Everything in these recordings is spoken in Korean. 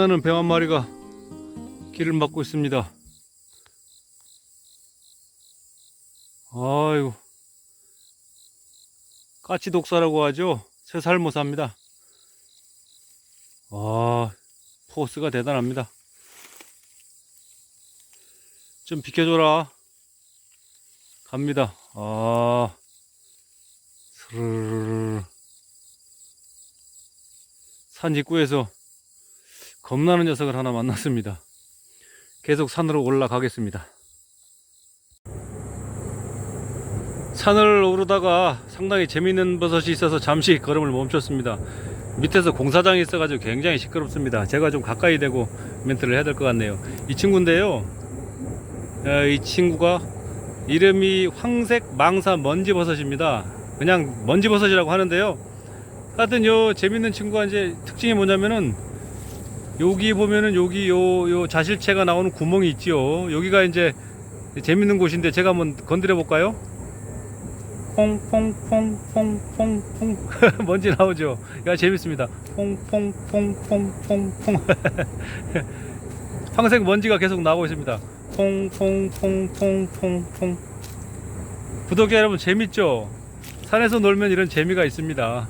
탐나는 뱀 한 마리가 길을 막고 있습니다. 아이고, 까치독사라고 하죠. 새살모사입니다. 아, 포스가 대단합니다. 좀 비켜줘라. 갑니다. 스르르르. 산 입구에서 겁나는 녀석을 하나 만났습니다. 계속 산으로 올라가겠습니다. 산을 오르다가 상당히 재밌는 버섯이 있어서 잠시 걸음을 멈췄습니다. 밑에서 공사장이 있어가지고 굉장히 시끄럽습니다. 제가 좀 가까이 대고 멘트를 해야 될 것 같네요. 이 친구인데요, 이 친구가 이름이 황색 망사 먼지버섯입니다. 그냥 먼지버섯이라고 하는데요, 하여튼 요 재밌는 친구가 이제 특징이 뭐냐면은, 여기 보면은 여기 요 자실체가 나오는 구멍이 있지요. 여기가 이제 재밌는 곳인데 제가 한번 건드려 볼까요? 퐁퐁퐁퐁퐁퐁 먼지 나오죠. 야, 재밌습니다. 퐁퐁퐁퐁퐁퐁 황색 먼지가 계속 나오고 있습니다. 퐁퐁퐁퐁퐁퐁. 구독자 여러분, 재밌죠? 산에서 놀면 이런 재미가 있습니다.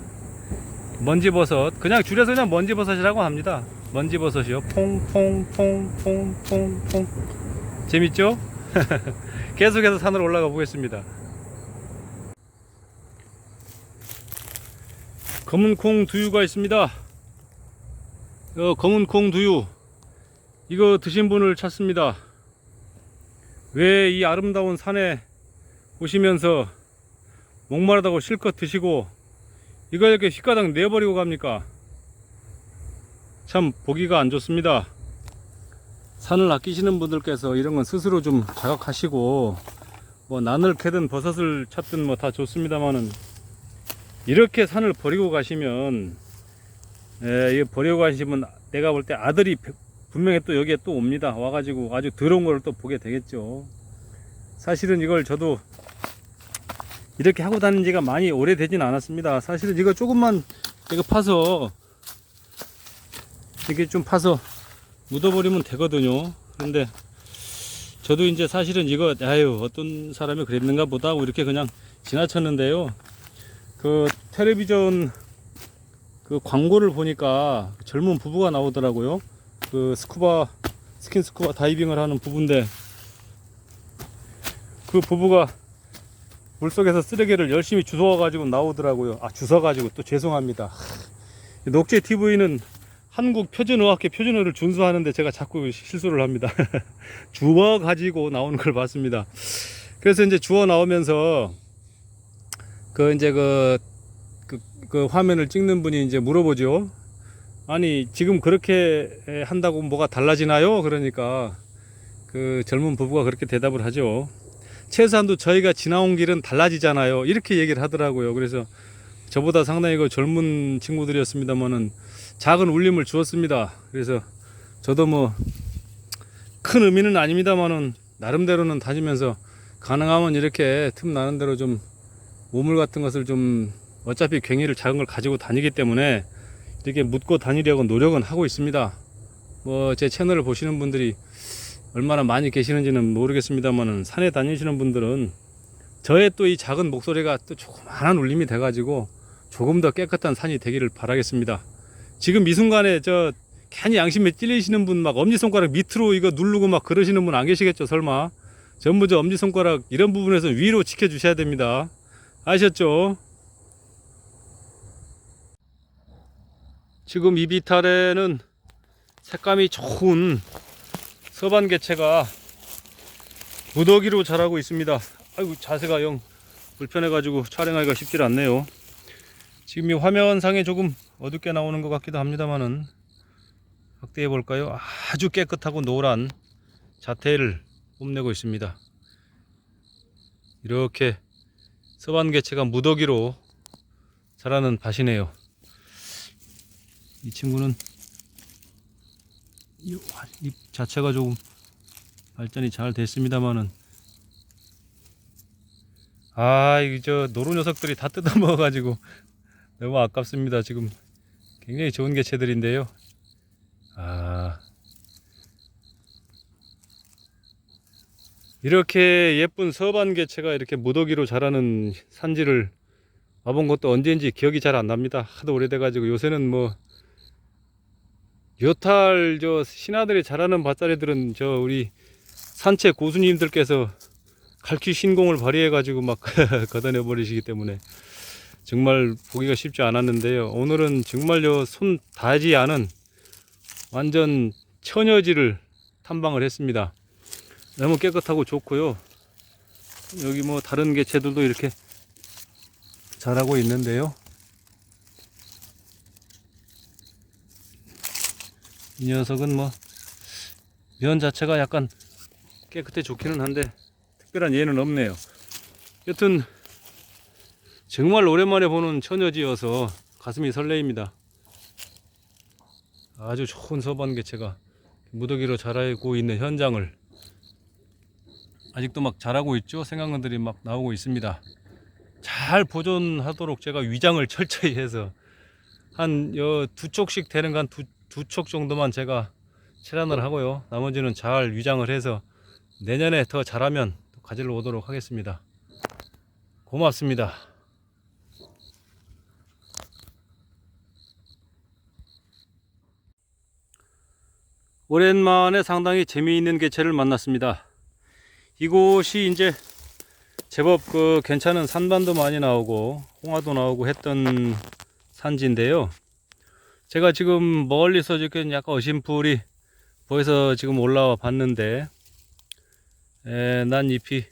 먼지버섯, 그냥 줄여서 그냥 먼지버섯이라고 합니다. 먼지버섯이요. 퐁퐁퐁퐁퐁퐁. 재밌죠? 계속해서 산으로 올라가 보겠습니다. 검은콩 두유가 있습니다. 검은콩 두유, 이거 드신 분을 찾습니다. 왜 이 아름다운 산에 오시면서 목마르다고 실컷 드시고 이걸 이렇게 휘가닥 내버리고 갑니까? 참 보기가 안 좋습니다. 산을 아끼시는 분들께서 이런 건 스스로 좀 자각하시고, 뭐 난을 캐든 버섯을 찾든 뭐 다 좋습니다만은, 이렇게 산을 버리고 가시면, 이거 버리고 가시면 내가 볼 때 아들이 분명히 또 여기에 또 옵니다. 와가지고 아주 더러운 걸 또 보게 되겠죠. 사실은 이걸 저도 이렇게 하고 다닌 지가 많이 오래되진 않았습니다. 사실은 이거 조금만 이거 파서, 이렇게 좀 파서 묻어버리면 되거든요. 그런데 저도 이제 사실은 이거 어떤 사람이 그랬는가 보다 하고 이렇게 그냥 지나쳤는데요, 그 텔레비전 그 광고를 보니까 젊은 부부가 나오더라고요. 그 스킨스쿠버 다이빙을 하는 부부인데, 그 부부가 물속에서 쓰레기를 열심히 주워가지고 나오더라고요. 주워가지고, 또 죄송합니다. 녹제 TV는 한국 표준어학회 표준어를 준수하는데 제가 자꾸 실수를 합니다. 주워가지고 나오는 걸 봤습니다. 그래서 이제 주워 나오면서 그 화면을 찍는 분이 이제 물어보죠. 아니, 지금 그렇게 한다고 뭐가 달라지나요? 그러니까 그 젊은 부부가 그렇게 대답을 하죠. 최소한도 저희가 지나온 길은 달라지잖아요. 이렇게 얘기를 하더라고요. 그래서 저보다 상당히 그 젊은 친구들이었습니다만은 작은 울림을 주었습니다. 그래서 저도 뭐 큰 의미는 아닙니다만은 나름대로는 다니면서 가능하면 이렇게 틈 나는 대로 좀 우물 같은 것을 좀, 어차피 괭이를 작은 걸 가지고 다니기 때문에 이렇게 묻고 다니려고 노력은 하고 있습니다. 뭐 제 채널을 보시는 분들이 얼마나 많이 계시는지는 모르겠습니다만은, 산에 다니시는 분들은 저의 또 이 작은 목소리가 또 조그마한 울림이 돼가지고 조금 더 깨끗한 산이 되기를 바라겠습니다. 지금 이 순간에 괜히 양심에 찔리시는 분, 막 엄지손가락 밑으로 이거 누르고 막 그러시는 분 안 계시겠죠, 설마? 전부 엄지손가락 이런 부분에서 위로 지켜주셔야 됩니다. 아셨죠? 지금 이 비탈에는 색감이 좋은 서반개체가 무더기로 자라고 있습니다. 아이고, 자세가 영 불편해가지고 촬영하기가 쉽지 않네요. 지금 이 화면상에 조금 어둡게 나오는 것 같기도 합니다만은, 확대해 볼까요? 아주 깨끗하고 노란 자태를 뽐내고 있습니다. 이렇게 서반개체가 무더기로 자라는 밭이네요. 이 친구는 잎 자체가 조금 발전이 잘 됐습니다만은, 이거 노루 녀석들이 다 뜯어 먹어가지고 너무 아깝습니다. 지금 굉장히 좋은 개체들인데요. 이렇게 예쁜 서반개체가 이렇게 무더기로 자라는 산지를 와본 것도 언제인지 기억이 잘 안 납니다. 하도 오래돼 가지고. 요새는 뭐 여탈 저 신하들이 자라는 밭자리들은 저 우리 산책 고수님들께서 갈퀴 신공을 발휘해 가지고 막 걷어내 버리시기 때문에 정말 보기가 쉽지 않았는데요. 오늘은 정말요 손 닿지 않은 완전 처녀지를 탐방을 했습니다. 너무 깨끗하고 좋고요. 여기 뭐 다른 개체들도 이렇게 자라고 있는데요. 이 녀석은 뭐 면 자체가 약간 깨끗해 좋기는 한데 특별한 예는 없네요. 여튼 정말 오랜만에 보는 처녀지여서 가슴이 설레입니다. 아주 좋은 서반개체가 무더기로 자라고 있는 현장을 아직도 막 자라고 있죠. 생강들이 막 나오고 있습니다. 잘 보존하도록 제가 위장을 철저히 해서 한 두 촉씩 되는 간 두 촉 정도만 제가 체란을 하고요. 나머지는 잘 위장을 해서 내년에 더 자라면 가지러 오도록 하겠습니다. 고맙습니다. 오랜만에 상당히 재미있는 개체를 만났습니다. 이곳이 이제 제법 괜찮은 산반도 많이 나오고 홍화도 나오고 했던 산지인데요. 제가 지금 멀리서 이렇게 약간 어심풀이 보여서 지금 올라와 봤는데 난 잎이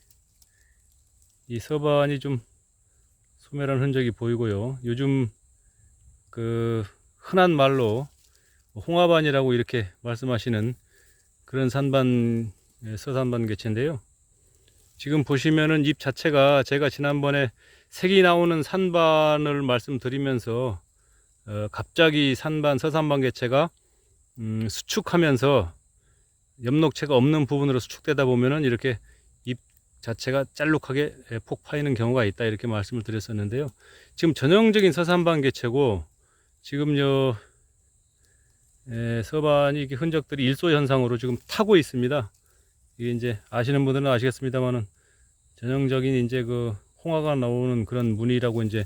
이 서반이 좀 소멸한 흔적이 보이고요. 요즘 흔한 말로 홍화반이라고 이렇게 말씀하시는 그런 산반, 서산반 개체인데요. 지금 보시면은 잎 자체가 제가 지난번에 색이 나오는 산반을 말씀드리면서 갑자기 서산반 개체가 수축하면서 엽록체가 없는 부분으로 수축되다 보면은 이렇게 잎 자체가 짤룩하게 폭 파이는 경우가 있다 이렇게 말씀을 드렸었는데요. 지금 전형적인 서산반 개체고 지금 서반이 이렇게 흔적들이 일소 현상으로 지금 타고 있습니다. 이게 이제 아시는 분들은 아시겠습니다만은 전형적인 이제 홍화가 나오는 그런 무늬라고 이제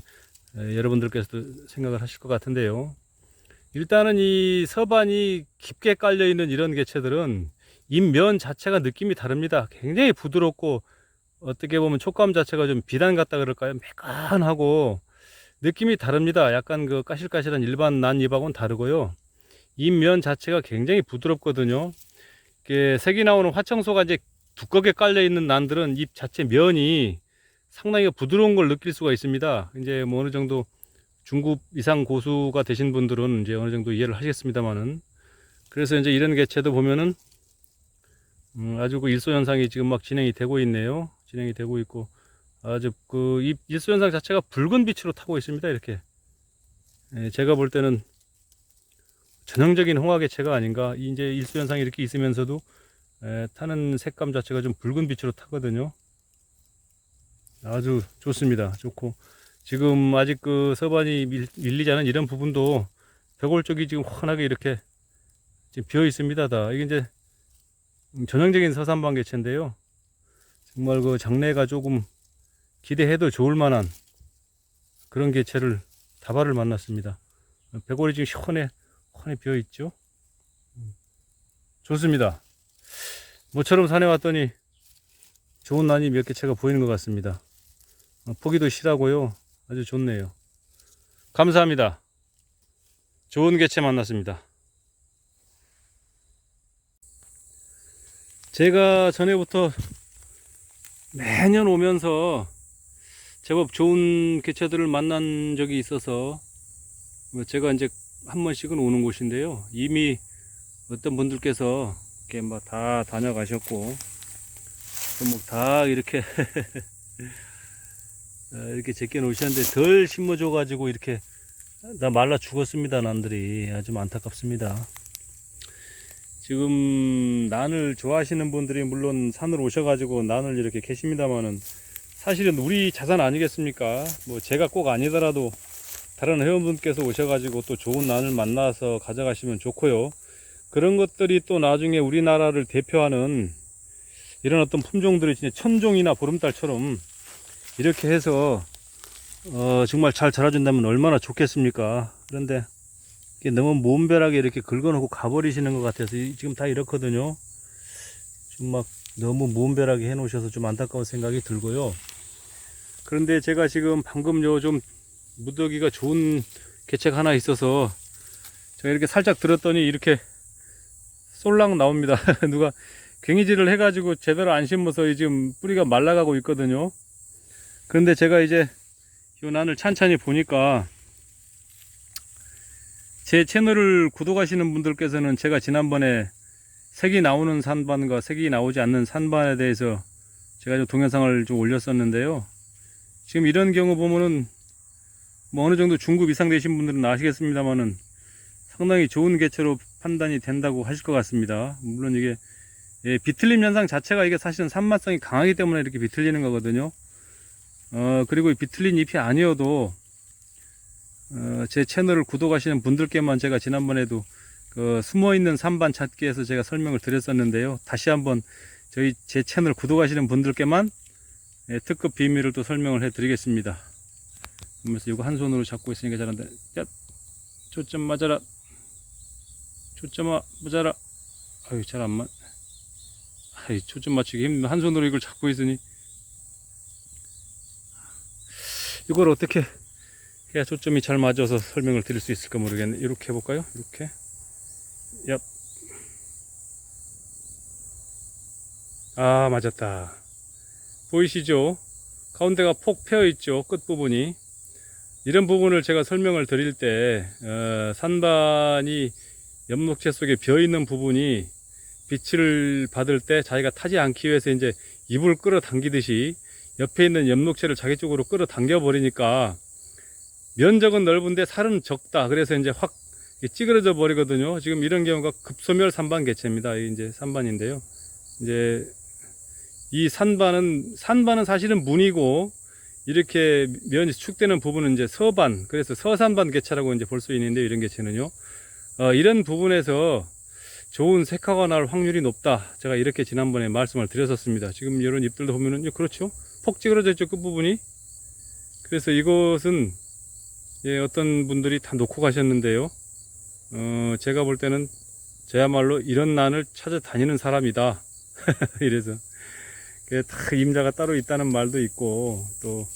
여러분들께서도 생각을 하실 것 같은데요. 일단은 이 서반이 깊게 깔려 있는 이런 개체들은 잎면 자체가 느낌이 다릅니다. 굉장히 부드럽고 어떻게 보면 촉감 자체가 좀 비단 같다 그럴까요? 매끈하고 느낌이 다릅니다. 약간 까실까실한 일반 난 잎하고는 다르고요. 잎면 자체가 굉장히 부드럽거든요. 색이 나오는 화청소가 이제 두껍게 깔려 있는 난들은 잎 자체 면이 상당히 부드러운 걸 느낄 수가 있습니다. 이제 뭐 어느 정도 중급 이상 고수가 되신 분들은 이제 어느 정도 이해를 하시겠습니다만은, 그래서 이제 이런 개체도 보면은 아주 일소 현상이 지금 막 진행이 되고 있네요. 진행이 되고 있고 아주 잎 일소 현상 자체가 붉은 빛으로 타고 있습니다. 이렇게 제가 볼 때는 전형적인 홍화 개체가 아닌가. 이제 일소 현상이 이렇게 있으면서도 타는 색감 자체가 좀 붉은 빛으로 타거든요. 아주 좋습니다. 좋고 지금 아직 서반이 밀리지 않은 이런 부분도 벽골 쪽이 지금 환하게 이렇게 지금 비어 있습니다. 다 이게 이제 전형적인 서산반 개체인데요. 정말 장래가 조금 기대해도 좋을 만한 그런 개체를 다발을 만났습니다. 벽골이 지금 환히 비어 있죠. 좋습니다. 모처럼 산에 왔더니 좋은 난이 몇 개체가 보이는 것 같습니다. 포기도 실하고요. 아주 좋네요. 감사합니다. 좋은 개체 만났습니다. 제가 전에부터 매년 오면서 제법 좋은 개체들을 만난 적이 있어서 제가 이제 한 번씩은 오는 곳인데요. 이미 어떤 분들께서 이렇게 막 다 다녀가셨고 뭐 다 이렇게 이렇게 제껴 놓으셨는데 덜 심어줘 가지고 이렇게 다 말라 죽었습니다. 난들이 아주 안타깝습니다. 지금 난을 좋아하시는 분들이 물론 산으로 오셔가지고 난을 이렇게 계십니다만은 사실은 우리 자산 아니겠습니까? 뭐 제가 꼭 아니더라도 다른 회원분께서 오셔가지고 또 좋은 난을 만나서 가져가시면 좋고요. 그런 것들이 또 나중에 우리나라를 대표하는 이런 어떤 품종들이 진짜 천종이나 보름달처럼 이렇게 해서 정말 잘 자라준다면 얼마나 좋겠습니까? 그런데 이게 너무 무분별하게 이렇게 긁어놓고 가버리시는 것 같아서 지금 다 이렇거든요. 좀 막 너무 무분별하게 해놓으셔서 좀 안타까운 생각이 들고요. 그런데 제가 지금 방금 좀 무더기가 좋은 개체가 하나 있어서 제가 이렇게 살짝 들었더니 이렇게 쏠랑 나옵니다. 누가 괭이질을 해가지고 제대로 안 심어서 지금 뿌리가 말라가고 있거든요. 그런데 제가 이제 이 난을 찬찬히 보니까 제 채널을 구독하시는 분들께서는 제가 지난번에 색이 나오는 산반과 색이 나오지 않는 산반에 대해서 제가 좀 동영상을 좀 올렸었는데요. 지금 이런 경우 보면은 뭐 어느 정도 중급 이상 되신 분들은 아시겠습니다만은 상당히 좋은 개체로 판단이 된다고 하실 것 같습니다. 물론 이게 비틀림 현상 자체가 이게 사실은 산만성이 강하기 때문에 이렇게 비틀리는 거거든요. 그리고 비틀린 잎이 아니어도 제 채널을 구독하시는 분들께만 제가 지난번에도 숨어있는 산반 찾기에서 제가 설명을 드렸었는데요. 다시 한번 제 채널 구독하시는 분들께만 특급 비밀을 또 설명을 해 드리겠습니다. 그러면서 이거 한 손으로 잡고 있으니까 잘한다. 야, 초점 맞아라. 초점아 맞아라. 아유, 잘 안 맞. 아이, 초점 맞추기 힘든데 한 손으로 이걸 잡고 있으니 이걸 어떻게 해야 초점이 잘 맞아서 설명을 드릴 수 있을까 모르겠네. 이렇게 해볼까요? 이렇게. 얍. 아, 맞았다. 보이시죠? 가운데가 폭 패여 있죠. 끝부분이. 이런 부분을 제가 설명을 드릴 때 산반이 엽록체 속에 비어 있는 부분이 빛을 받을 때 자기가 타지 않기 위해서 이제 입을 끌어당기듯이 옆에 있는 엽록체를 자기 쪽으로 끌어당겨 버리니까 면적은 넓은데 살은 적다. 그래서 이제 확 찌그러져 버리거든요. 지금 이런 경우가 급소멸 산반 개체입니다. 이제 산반인데요. 이제 이 산반은 사실은 문이고 이렇게 면이 축되는 부분은 이제 서반, 그래서 서산반 개체라고 이제 볼 수 있는데 이런 개체는요. 이런 부분에서 좋은 색화가 날 확률이 높다. 제가 이렇게 지난번에 말씀을 드렸었습니다. 지금 이런 잎들도 보면은 그렇죠. 폭 찌그러져 있죠, 끝부분이. 그래서 이것은 어떤 분들이 다 놓고 가셨는데요. 제가 볼 때는 저야말로 이런 난을 찾아다니는 사람이다. 이래서 다 임자가 따로 있다는 말도 있고, 또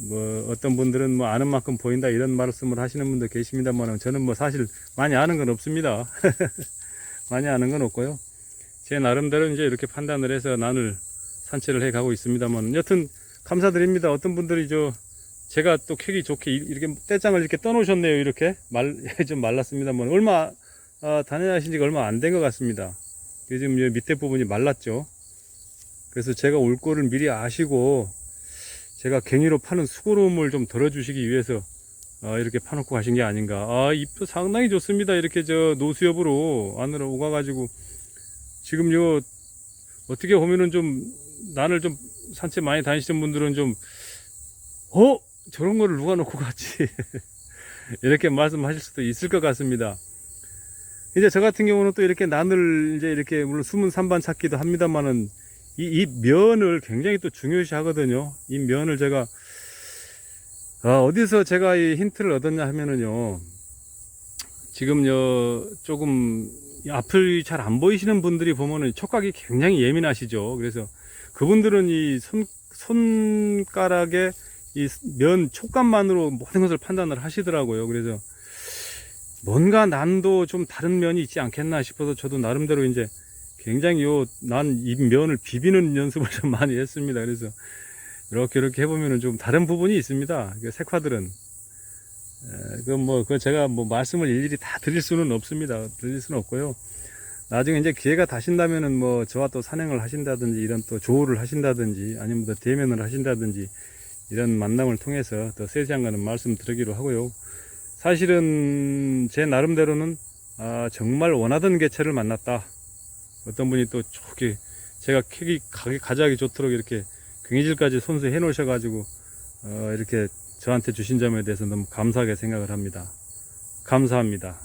뭐 어떤 분들은 뭐 아는 만큼 보인다 이런 말씀을 하시는 분도 계십니다만 저는 뭐 사실 많이 아는 건 없습니다. 많이 아는 건 없고요. 제 나름대로 이제 이렇게 판단을 해서 난을 산채를 해 가고 있습니다만 여튼 감사드립니다. 어떤 분들이 제가 또 캐기 좋게 이렇게 떼장을 이렇게 떠놓으셨네요. 이렇게 좀 말랐습니다만 얼마 단연하신 지가 얼마 안 된 것 같습니다. 지금 밑에 부분이 말랐죠. 그래서 제가 올 거를 미리 아시고 제가 갱이로 파는 수고로움을 좀 덜어주시기 위해서 이렇게 파놓고 가신 게 아닌가. 잎도 상당히 좋습니다. 이렇게 노수엽으로 안으로 오가가지고 지금 어떻게 보면은 좀 난을 좀 산채 많이 다니시는 분들은 좀 저런 거를 누가 놓고 갔지 이렇게 말씀하실 수도 있을 것 같습니다. 이제 저 같은 경우는 또 이렇게 난을 이제 이렇게 물론 숨은 산반 찾기도 합니다만은 이 면을 굉장히 또 중요시 하거든요. 이 면을 제가 어디서 제가 이 힌트를 얻었냐 하면은요, 지금 조금 앞을 잘 안 보이시는 분들이 보면은 촉각이 굉장히 예민하시죠. 그래서 그분들은 이 손가락에 이 면 촉감만으로 모든 것을 판단을 하시더라고요. 그래서 뭔가 난도 좀 다른 면이 있지 않겠나 싶어서 저도 나름대로 이제 굉장히 이 면을 비비는 연습을 좀 많이 했습니다. 그래서 이렇게 해보면은 좀 다른 부분이 있습니다. 색화들은. 그거 제가 말씀을 일일이 다 드릴 수는 없습니다. 드릴 수는 없고요. 나중에 이제 기회가 되신다면은 저와 또 산행을 하신다든지 이런 또 조우를 하신다든지 아니면 또 대면을 하신다든지 이런 만남을 통해서 더 세세한 거는 말씀드리기로 하고요. 사실은 제 나름대로는 정말 원하던 개체를 만났다. 어떤 분이 또 좋게 제가 캐기 가져가기 좋도록 이렇게 괭이질까지 손수해 놓으셔가지고 이렇게 저한테 주신 점에 대해서 너무 감사하게 생각을 합니다. 감사합니다.